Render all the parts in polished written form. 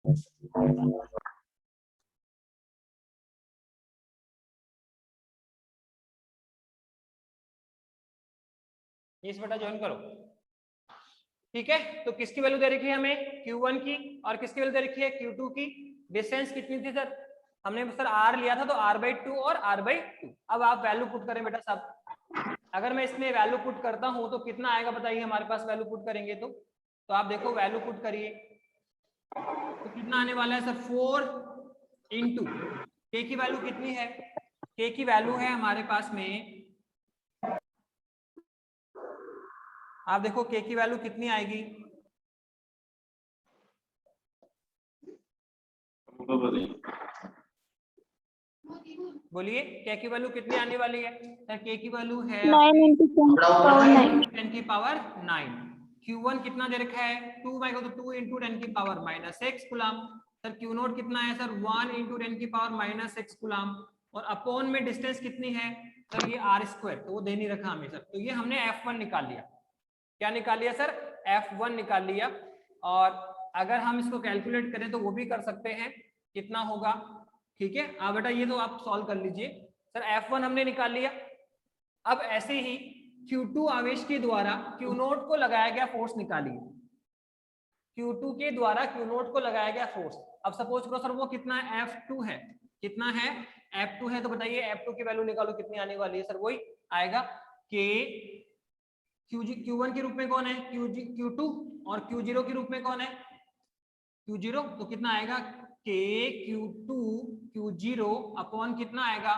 इस बेटा ज्वाइन करो। ठीक है, तो किसकी वैल्यू दे रखी है हमें? Q1 की, और किसकी वैल्यू दे रखी है? Q2 की। डिस्टेंस कितनी थी सर? हमने सर R लिया था, तो R/2 और R/2। अब आप वैल्यू पुट करें बेटा सब। अगर मैं इसमें वैल्यू पुट करता हूं तो कितना आएगा बताइए हमारे पास? वैल्यू पुट करेंगे तो आप देखो वैल्यू पुट करिए तो कितना आने वाला है सर? 4 इंटू K की वैल्यू कितनी है? K की वैल्यू है हमारे पास में, आप देखो K की वैल्यू कितनी आएगी? बोलिए K की वैल्यू कितनी आने वाली है सर? K की वैल्यू है 9 × 10 की पावर 9। Q1 कितना दे रखा है? 2 माइक्रो, तो 2 इंटू 10 की पावर -6 कूलम। सर Q0 कितना है सर? 1 इंटू 10 की पावर -6 कूलम। और अपॉन में डिस्टेंस कितनी है सर? ये R², तो वो दे नहीं रखा हमें सर, तो ये हमने F1 निकाल लिया। क्या निकाल लिया सर? F1 निकाल लिया। और अगर हम इसको कैलकुलेट करें तो वो भी कर सकते हैं, कितना होगा? ठीक है, आप बेटा ये तो आप सॉल्व कर लीजिए। सर F1 हमने निकाल लिया। अब ऐसे ही Q2 आवेश के द्वारा Q0 को लगाया गया फोर्स निकालिए। Q2 के द्वारा Q0 को लगाया गया फोर्स। अब सपोज करो सर वो कितना है? F2 है। कितना है? F2 है। तो बताइए F2 की वैल्यू निकालो, कितनी आने वाली है सर? वही आएगा कि Q1 के रूप में कौन है? Q2, और Q0 के रूप में कौन है? Q0। तो कितना आएगा? K Q2 Q0 अपॉन कितना आएगा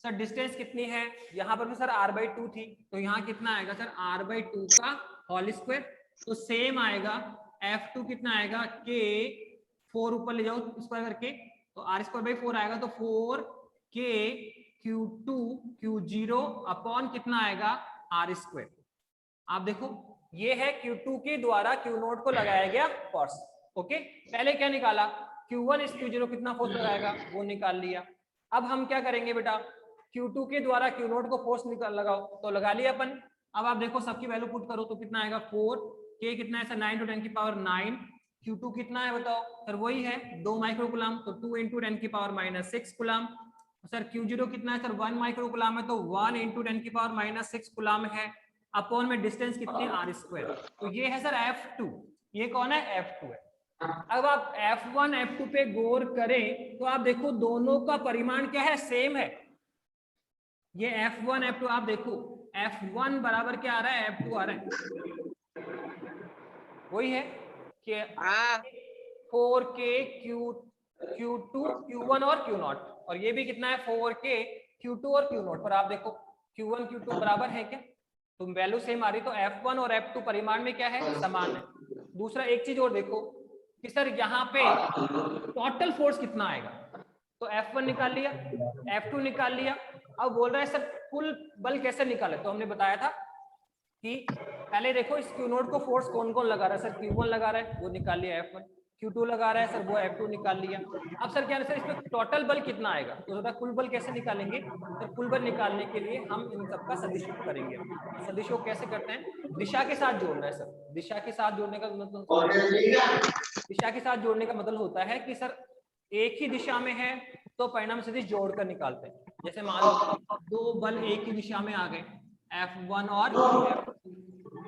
सर? डिस्टेंस कितनी है? यहाँ पर भी सर R/2 थी, तो यहाँ कितना आएगा सर? R/2 का होल स्क्वायर। तो सेम आएगा F2 कितना आएगा? K 4 ऊपर ले जाओ स्क्वायर करके, तो R²/4 आएगा। तो 4K Q2 Q0 अपॉन कितना आएगा? R²। आप देखो ये है Q2 के द्वारा Q0 को लगाया गया फोर्स। ओके, पहले क्या निकाला? Q1 इस Q0 कितना फोर्स लगाएगा वो निकाल लिया। अब हम क्या करेंगे बेटा? Q2 के द्वारा Q0 को फोर्स निकाल लगाओ, तो लगा लिया अपन। अब आप देखो सबकी वैल्यू पुट करो तो कितना आएगा? 4K कितना है सर? 9 × 10 की पावर 9। Q2 कितना है बताओ सर? वही है 2 माइक्रो कूलम, तो 2 इंटू 10 की पावर -6 कूलम। सर Q0 कितना है सर? 1 माइक्रो कूलम है, तो 1 इंटू 10 की पावर -6 कूलम है। अपॉन में डिस्टेंस कितनी? R²। तो ये है सर F2। ये कौन है? F2 है। अब आप F1 F2 पे गौर करें तो आप देखो दोनों का परिमाण क्या है? सेम है। ये F1 F2 आप देखो, F1 बराबर क्या आ रहा है? F2 आ रहा है। वही है कि 4K Q2 Q1 और Q0, और ये भी कितना है? 4K Q2 और Q0। पर आप देखो Q1 Q2 बराबर है क्या? तो वैल्यू सेम आ रही, तो F1 और F2 परिमाण में क्या है? समान है। दूसरा एक चीज और देखो कि सर यहाँ पे टोटल फोर्स कितना आएगा? तो F1 निकाल लिया, F2 निकाल लिया। अब बोल रहा है सर कुल बल कैसे निकाले? तो हमने बताया था कि पहले देखो इस Q0 को फोर्स कौन कौन लगा रहा है? सर Q1 लगा रहा है, वो निकाल लिया F1। Q2 लगा रहा है सर, वो F2 निकाल लिया। अब सर क्या है सर इसमें टोटल बल कितना आएगा? तो सर कुल बल कैसे निकालेंगे? सर कुल बल निकालने के लिए हम इन सबका सदिश योग करेंगे। सदिश योग कैसे करते हैं? दिशा के साथ जोड़ना है सर। दिशा के साथ जोड़ने का मतलब, दिशा के साथ जोड़ने का मतलब होता है कि सर एक ही दिशा में है तो परिणाम सदिश जोड़कर निकालते हैं। जैसे मान लो दो बल एक ही दिशा में आ गए, F1 और F2,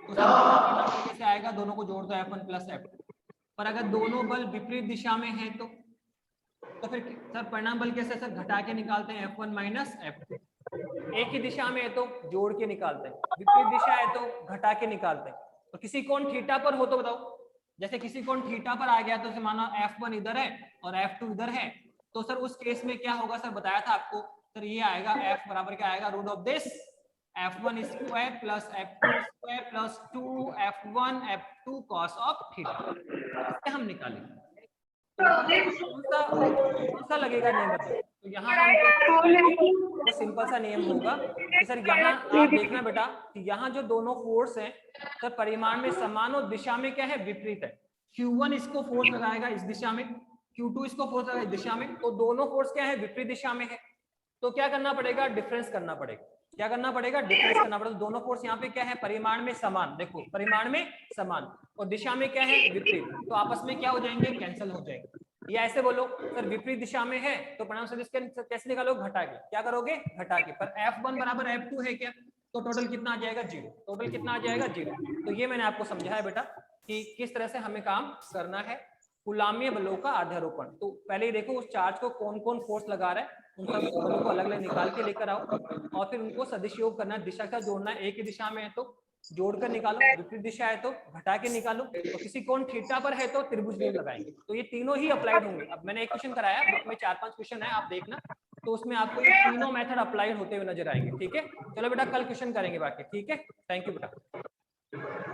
तो सर परिणाम बल कैसे आएगा? दोनों को जोड़ दो, F1 + F2। पर अगर दोनों बल विपरीत दिशा में है तो फिर सर परिणाम बल कैसे सर? घटा के निकालते हैं, F1 - F2। एक ही दिशा में है तो जोड़ के निकालते हैं, विपरीत दिशा है तो घटा के निकालते हैं। तो किसी कोण थीटा पर हो तो बताओ, जैसे किसी कोण थीटा पर आ गया तो मानो F1 इधर है और F2 इधर है, तो सर उस केस में क्या होगा सर? बताया था आपको सर, ये आएगा F बराबर क्या आएगा? √This F1² + F2² + 2F1 F2 cos of theta. इससे हम निकालेंगे कौन सा लगेगा नियम बताओ? तो यहाँ हम वो सिंपल सा नियम होगा कि सर यहाँ आप देखना बेटा कि यहाँ जो दोनों फोर्स हैं सर परिमाण में समान और दिशा में क्या है? विपरीत है। Q1 इसको फोर्स लगाएगा इस दिशा में, Q2 इसको फोर्स लगाएगा इस दिशा में, तो दोनों फोर्स क्या है? विपरीत दिशा में है। तो क्या करना पड़ेगा? डिफरेंस करना पड़ेगा। क्या करना पड़ेगा? डिफरेंस करना पड़ेगा। दोनों फोर्स यहाँ पे क्या है? परिमाण में समान। देखो परिमाण में समान और दिशा में क्या है? विपरीत। तो आपस में क्या हो जाएंगे? कैंसिल हो जाएंगे। या ऐसे बोलो सर विपरीत दिशा में है तो परिणाम सदिश कैसे निकालो, घटा के। क्या करोगे, घटा के। पर F1 बराबर F2 है क्या, तो टोटल कितना आ जाएगा, 0। टोटल कितना आ जाएगा, 0। तो ये मैंने आपको समझाया बेटा कि किस तरह से हमें काम करना है। कूलाम्बीय बलों का अध्यारोपण, तो पहले ही देखो उस चार्ज को कौन कौन फोर्स लगा रहा है, उन सब बलों को अलग अलग निकाल के लेकर आओ और फिर उनको सदिश योग करना, दिशा का जोड़ना है। एक ही दिशा में है तो जोड़कर निकालो, विपरीत दिशा है तो घटा के निकालो, और किसी कोण थीटा पर है तो त्रिभुज नियम लगाएंगे। तो ये तीनों ही अप्लाइड होंगे। अब मैंने एक क्वेश्चन कराया, बुक में 4-5 क्वेश्चन है, आप देखना, तो उसमें आपको ये तीनों मेथड अप्लाइड होते हुए नजर आएंगे। ठीक है, चलो बेटा कल क्वेश्चन करेंगे बाकी। ठीक है, थैंक यू बेटा।